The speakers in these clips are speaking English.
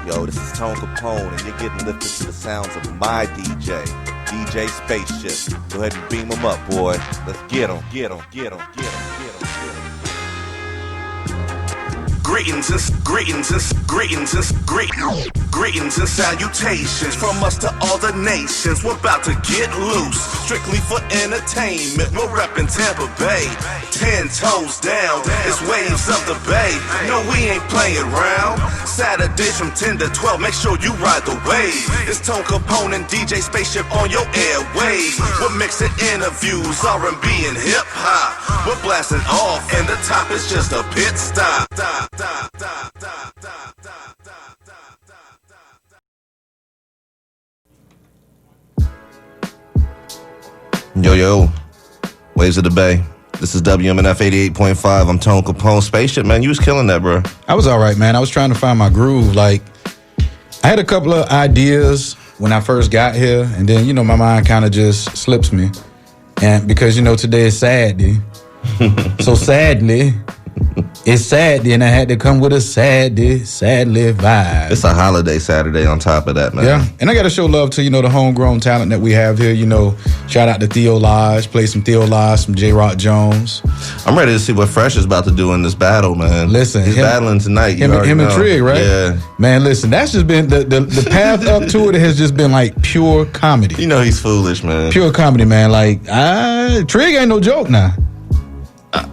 Yo, this is Tone Kapone, and you're getting lifted to the sounds of my DJ, DJ Spaceship. Go ahead and beam him up, boy. Let's get him, get him, get him, get him, get him, get him. Greetings and salutations from us to all the nations. We're about to get loose, strictly for entertainment. We're reppin' Tampa Bay, 10 toes down. It's waves of the bay. No, we ain't playing round. Saturdays from 10 to 12. Make sure you ride the wave. It's Tone Kapone and DJ Spaceship on your airwaves. We're mixing interviews, R&B and hip hop. We're blasting off, and the top is just a pit stop. Yo, Waves of the Bay. This is WMNF 88.5. I'm Tone Kapone. Spaceship, man, you was killing that, bro. I was all right, man. I was trying to find my groove. Like, I had a couple of ideas when I first got here, and then, my mind kind of just slips me. And because, today is Saturday. So sadly, it's Saturday, and I had to come with a sadly vibe. It's a holiday Saturday on top of that, man. Yeah, and I got to show love to, the homegrown talent that we have here. Shout out to Theo Lodge, play some Theo Lodge, some J-Rock Jones. I'm ready to see what Fresh is about to do in this battle, man. Listen, he's battling tonight. Him and Trig, right? Yeah. Man, listen, that's just been, the path up to it has just been like pure comedy. He's foolish, man. Pure comedy, man. Like, Trig ain't no joke now.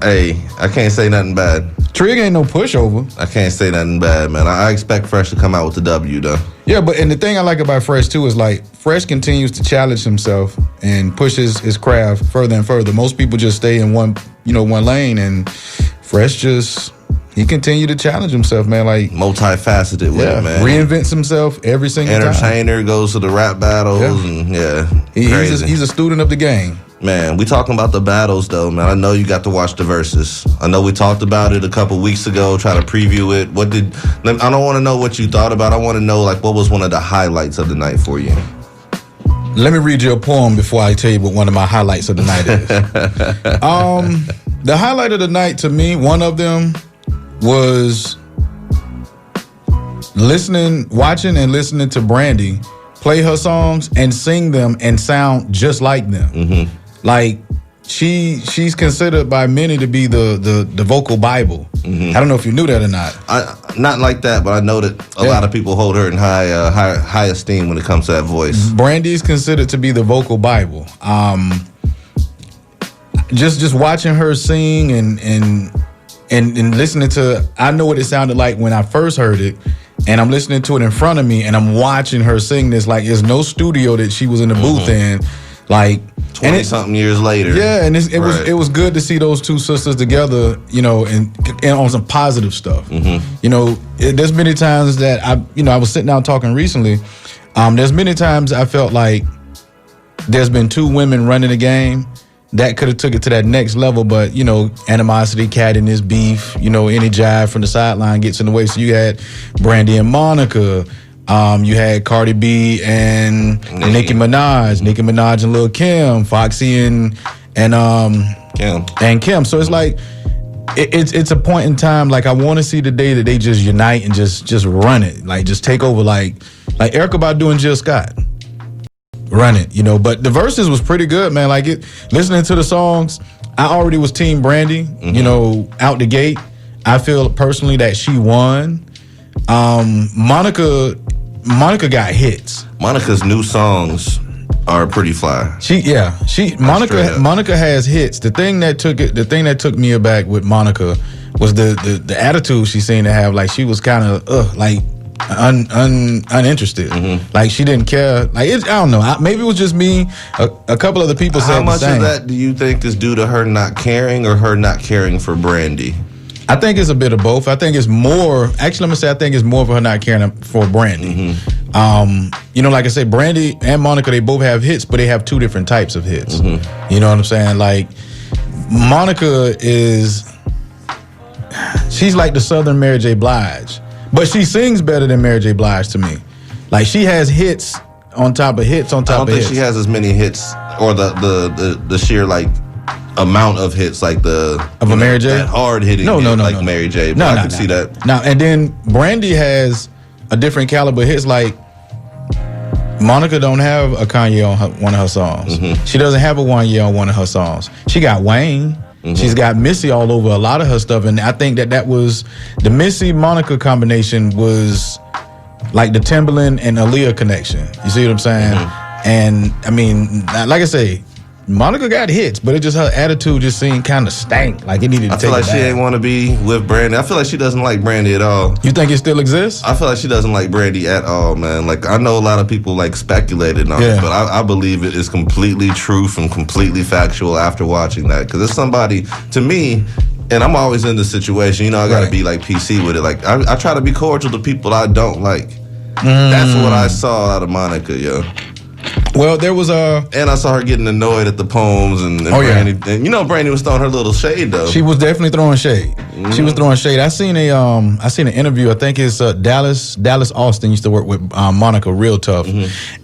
Hey, I can't say nothing bad. Trig ain't no pushover. I can't say nothing bad, man. I expect Fresh to come out with the W, though. Yeah, and the thing I like about Fresh, too, is like, Fresh continues to challenge himself and pushes his craft further and further. Most people just stay in one lane, and Fresh he continued to challenge himself, man. Like, multifaceted with it, man. Reinvents himself every single time. Entertainer, goes to the rap battles, and he's a student of the game. Man, we talking about the battles, though, man. I know you got to watch the Verzuz. I know we talked about it a couple weeks ago, try to preview it. I don't want to know what you thought about it. I want to know, what was one of the highlights of the night for you? Let me read you a poem before I tell you what one of my highlights of the night is. The highlight of the night, to me, one of them was watching and listening to Brandy play her songs and sing them and sound just like them. Mm-hmm. Like, she's considered by many to be the vocal Bible. Mm-hmm. I don't know if you knew that or not. Not like that, but I know that a lot of people hold her in high esteem when it comes to that voice. Brandy is considered to be the vocal Bible. Just watching her sing and listening to, I know what it sounded like when I first heard it, and I'm listening to it in front of me, and I'm watching her sing this. Like, there's no studio that she was in the booth in. Like, 20-something years later. Yeah, and it was good to see those two sisters together, and on some positive stuff. Mm-hmm. There's many times that I was sitting down talking recently. There's many times I felt like there's been two women running the game that could have took it to that next level, but, animosity, cattiness, beef, any jive from the sideline gets in the way. So you had Brandy and Monica. You had Cardi B and Nicki Minaj and Lil' Kim, Foxy and Kim. So it's like, it's a point in time, like, I want to see the day that they just unite and just run it. Like, just take over, like Erykah Badu and Jill Scott. Run it, but the Verzuz was pretty good, man. Like, listening to the songs, I already was Team Brandy, out the gate. I feel personally that she won. Monica got hits. Monica's new songs are pretty fly. Monica has hits. The thing that took me aback with Monica was the attitude she seemed to have. Like, she was kind of uninterested. Mm-hmm. Like, she didn't care. Like, I don't know. Maybe it was just me. A couple other people said the same. How much of that do you think is due to her not caring or her not caring for Brandy? I think it's a bit of both. I think it's more. Actually, let me say, I think it's more of her not caring for Brandy. Mm-hmm. Like I said, Brandy and Monica, they both have hits, but they have two different types of hits. Mm-hmm. You know what I'm saying? Like, Monica she's like the Southern Mary J. Blige. But she sings better than Mary J. Blige to me. Like, she has hits on top of hits on top of hits. I don't think she has as many hits or the sheer, like, amount of hits like a Mary J. That hard hitting Mary J. But I could see that. Now, and then Brandy has a different caliber hits. Like Monica don't have a Kanye on one of her songs. She doesn't have a Wanye on one of her songs. She got Wayne. She's got Missy all over a lot of her stuff, and I think that was the Missy Monica combination was like the Timbaland and Aaliyah connection. You see what I'm saying? And I mean, like I say, Monica got hits, but it just her attitude just seemed kind of stank. Like it needed to I feel like she ain't want to be with Brandy. I feel like she doesn't like Brandy at all. You think it still exists? I feel like she doesn't like Brandy at all, man. Like I know a lot of people like speculated on it, but I believe it is completely truth and completely factual after watching that. Because it's somebody, to me, and I'm always in this situation, you know, I got to be like PC with it. Like I try to be cordial to people I don't like. That's what I saw out of Monica, yo. Well, there was and I saw her getting annoyed at the poems and Brandy. And you know, Brandy was throwing her little shade though. She was definitely throwing shade. She was throwing shade. I seen an interview. I think it's Dallas Austin used to work with Monica real tough,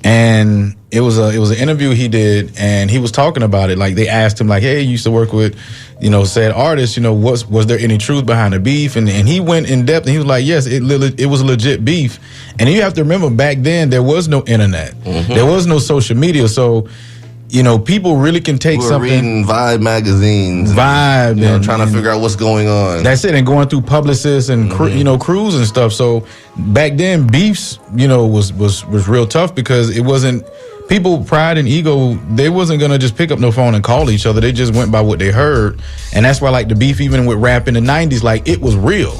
and it was an interview he did, and he was talking about it. Like they asked him, like, "Hey, you used to work with, you know, said artists. You know, was there any truth behind the beef?" And he went in depth, and he was like, "Yes, it was legit beef." And you have to remember, back then there was no internet, there was no social media, so you know people really can take something. Reading Vibe magazines, Vibe, you know, trying to figure out what's going on. That's it, and going through publicists and you know crews and stuff. So back then, beefs, you know, was real tough because it wasn't. People, pride and ego, they wasn't gonna just pick up no phone and call each other. They just went by what they heard, and that's why like the beef, even with rap in the '90s, like it was real.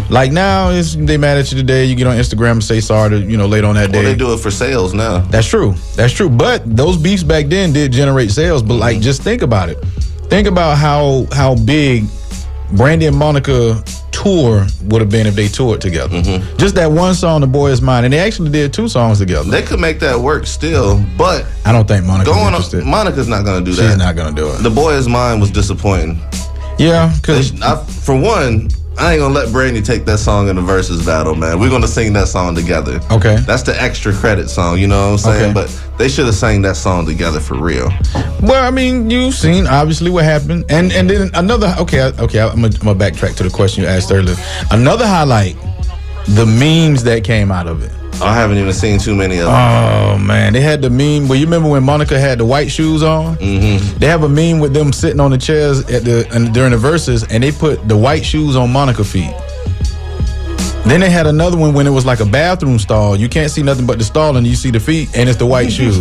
Like now, they mad at you today. You get on Instagram and say sorry to later on that day. Well, they do it for sales now. That's true. That's true. But those beefs back then did generate sales. But like, just think about it. Think about how big Brandy and Monica tour would have been if they toured together. Just that one song, "The Boy Is Mine," and they actually did 2 songs together. They could make that work still, but I don't think Monica's interested. Monica's not going to do that. She's not going to do it. "The Boy Is Mine" was disappointing. Yeah, because for one, I ain't gonna let Brandy take that song in the Verzuz battle, man. We're gonna sing that song together. Okay. That's the extra credit song, you know what I'm saying? Okay. But they should have sang that song together for real. Well, I mean, you've seen obviously what happened. And then another, okay, I'm gonna backtrack to the question you asked earlier. Another highlight, the memes that came out of it. I haven't even seen too many of them. Oh man, they had the meme. Well, you remember when Monica had the white shoes on? They have a meme with them sitting on the chairs during the verses, and they put the white shoes on Monica's feet. Then they had another one when it was like a bathroom stall. You can't see nothing but the stall, and you see the feet, and it's the white shoes.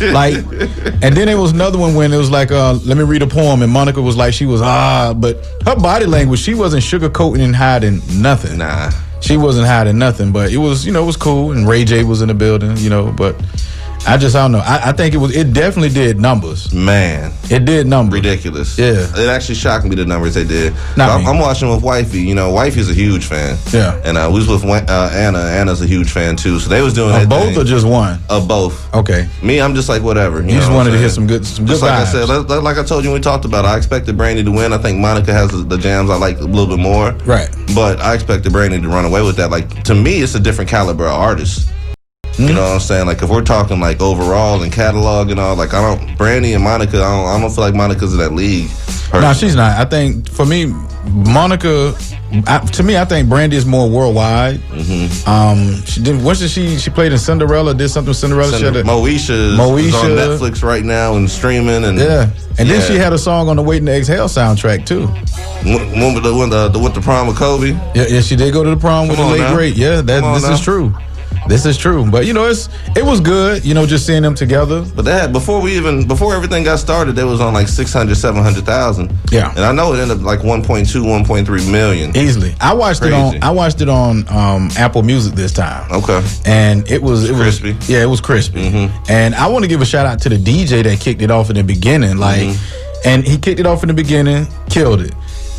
Like, and then there was another one when it was like, let me read a poem, and Monica was like, she was but her body language, she wasn't sugarcoating and hiding nothing. Nah. She wasn't hiding nothing, but it was, it was cool. And Ray J was in the building, but I don't know. I think it definitely did numbers. Man. It did numbers. Ridiculous. Yeah. It actually shocked me, the numbers they did. I'm watching with Wifey. Wifey's a huge fan. Yeah. And we was with Anna. Anna's a huge fan too. So they was doing that both thing. Or just one? Of both. Okay. Me, I'm just like whatever. You just wanted to hear some good just vibes. Like I said, like I told you when we talked about it, I expected Brandy to win. I think Monica has the jams I like a little bit more. Right. But I expected Brandy to run away with that. Like, to me, it's a different caliber of artist. You know what I'm saying? Like, if we're talking like overall and catalog and all, like Brandy and Monica, I don't feel like Monica's in that league. No, she's not. I think for me, Monica. To me, I think Brandy is more worldwide. She did. She played in Cinderella. Did something with Cinderella. Moesha is on Netflix right now and streaming. And and then she had a song on the Waiting to Exhale soundtrack too. One with the prom with Kobe. Yeah, she did go to the prom with the late great. Yeah, this is true. This is true, but it was good, just seeing them together. But that before everything got started, they was on like 600,000-700,000. Yeah, and I know it ended up like 1.2, 1.3 million easily. I watched it on Apple Music this time. Okay, and it was crispy. Yeah, it was crispy. And I want to give a shout out to the DJ that kicked it off in the beginning. And he kicked it off in the beginning, killed it.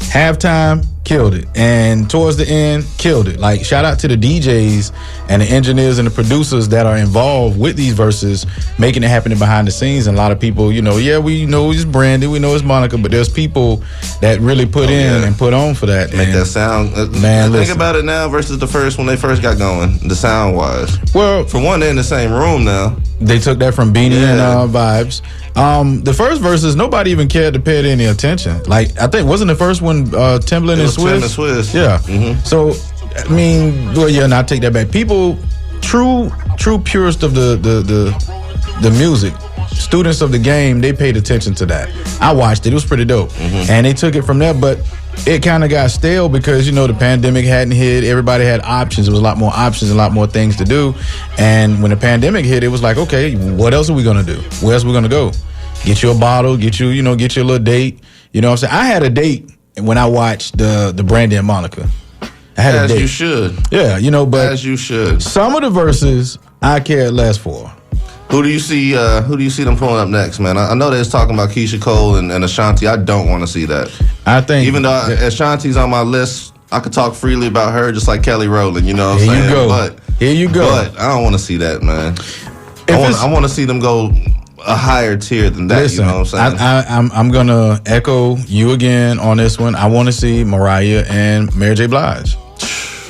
Halftime, killed it. And towards the end, killed it. Like, shout out to the DJs and the engineers and the producers that are involved with these verses, making it happen behind the scenes. And a lot of people, we know it's Brandy, we know it's Monica, but there's people that really put and put on for that. Make that sound. Man, think about it now versus the first when they first got going, the sound wise. Well, for one, they're in the same room now. They took that from Beanie and Vibes. The first verses, nobody even cared to pay it any attention. Like, I think, wasn't the first one Timbaland and Swiss? Tim and Swiss. Yeah. So I mean, well, yeah, and I take that back. People, true purist of the music, students of the game, they paid attention to that. I watched it. It was pretty dope. And they took it from there, but it kind of got stale because, the pandemic hadn't hit. Everybody had options. There was a lot more options, a lot more things to do. And when the pandemic hit, it was like, okay, what else are we going to do? Where else are we going to go? Get you a bottle, get you a little date. You know what I'm saying? I had a date when I watched the Brandy and Monica. I had a date. As you should. Yeah, but as you should. Some of the verses I cared less for. Who do you see them pulling up next, man? I know they're talking about Keisha Cole and Ashanti. I don't want to see that. I think even though Ashanti's on my list, I could talk freely about her just like Kelly Rowland. You know what I'm saying? Here you go. Here you go. But I don't want to see that, man. I want to see them go a higher tier than that. Listen, you know what I'm saying? I'm gonna echo you again on this one. I want to see Mariah and Mary J. Blige.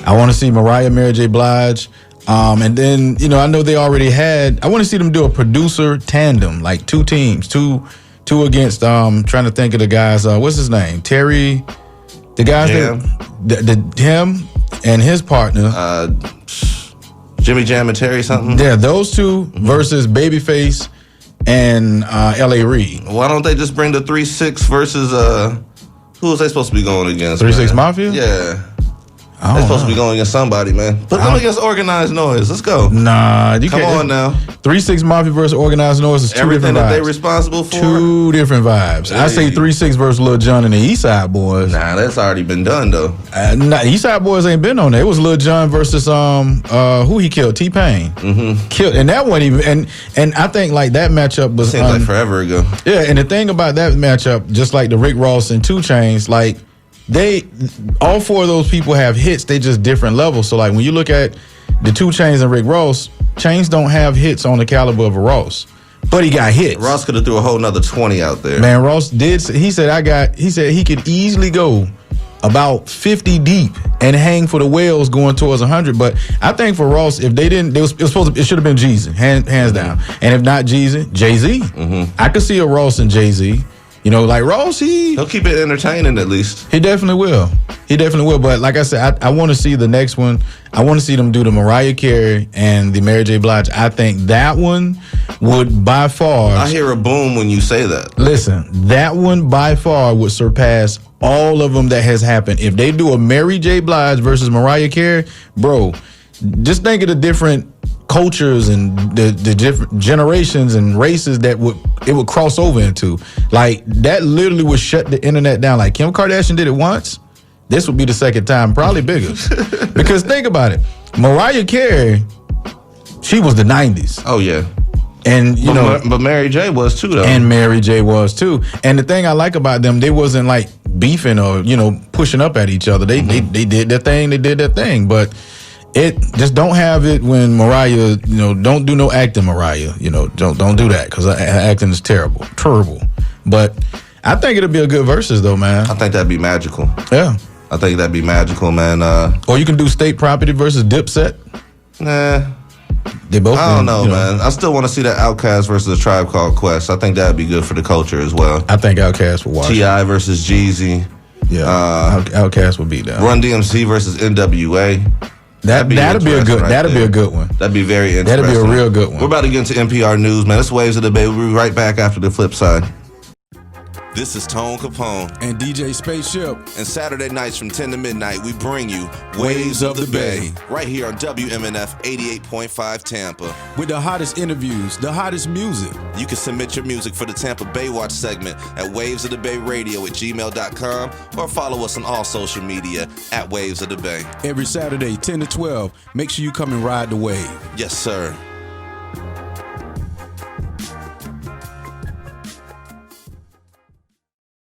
I want to see Mariah, Mary J. Blige. And then, I know they already had, I want to see them do a producer tandem, like two teams, two against, trying to think of the guys, what's his name? Terry, the guys him and his partner. Jimmy Jam and Terry something? Yeah, those two versus Babyface and L.A. Reid. Why don't they just bring the 3-6 versus, who was they supposed to be going against? 3-6 Mafia? Yeah. They're supposed to be going against somebody, man. Put them against Organized Noise. Let's go. Nah, you Come can't. on now. 3-6 Mafia versus Organized Noise is two different vibes. Everything that they're responsible for? Two different vibes. Hey. I say 3-6 versus Lil Jon and the Eastside Boys. Nah, that's already been done, though. Eastside Boys ain't been on there. It was Lil Jon versus who he killed? T-Pain. Killed, and that one even, and I think like that matchup was. Seems like forever ago. Yeah, and the thing about that matchup, just like the Rick Ross and 2 Chainz, like, all four of those people have hits. They just different levels. So like when you look at the 2 Chainz and Rick Ross, Chainz don't have hits on the caliber of a Ross, but he got hits. Ross could have threw a whole nother 20 out there. Man, Ross did. He said he could easily go about 50 deep and hang for the whales going towards 100. But I think for Ross, if they didn't, it should have been Jeezy, hands down. And if not Jeezy, Jay-Z. I could see a Ross and Jay-Z. Like Ross, he'll keep it entertaining at least. He definitely will. But like I said, I want to see the next one. I want to see them do the Mariah Carey and the Mary J. Blige. I think that one would by far. I hear a boom when you say that. Listen, that one by far would surpass all of them that has happened. If they do a Mary J. Blige versus Mariah Carey, bro, just think of the different cultures and the different generations and races that it would cross over into. Like that literally would shut the internet down. Like Kim Kardashian did it once, this would be the second time, probably bigger. Because think about it, Mariah Carey, she was the 90s. Oh yeah. And but Mary J was too though. And Mary J was too. And the thing I like about them, they wasn't like beefing or pushing up at each other. They did their thing. They did their thing, but. It just don't have it when Mariah, don't do no acting, Mariah. Don't do that because her acting is terrible. But I think it'll be a good versus though, man. I think that'd be magical. Yeah, I think that'd be magical, man. Or you can do State Property versus Dipset. Nah, they both. I don't know, man. I still want to see that Outkast versus a Tribe Called Quest. I think that'd be good for the culture as well. I think Outkast would watch. T.I. versus Jeezy. Yeah, Outkast would beat that. Run DMC versus NWA. That'd be a good one. That'd be very interesting. That'd be a real good one. We're about to get into NPR News, man. It's Waves of the Bay. We'll be right back after the flip side. This is Tone Kapone and DJ Spaceship. And Saturday nights from 10 to midnight, we bring you Waves of the Bay. Right here on WMNF 88.5 Tampa. With the hottest interviews, the hottest music. You can submit your music for the Tampa Bay Watch segment at wavesofthebay@gmail.com or follow us on all social media at Waves of the Bay. Every Saturday, 10 to 12. Make sure you come and ride the wave. Yes, sir.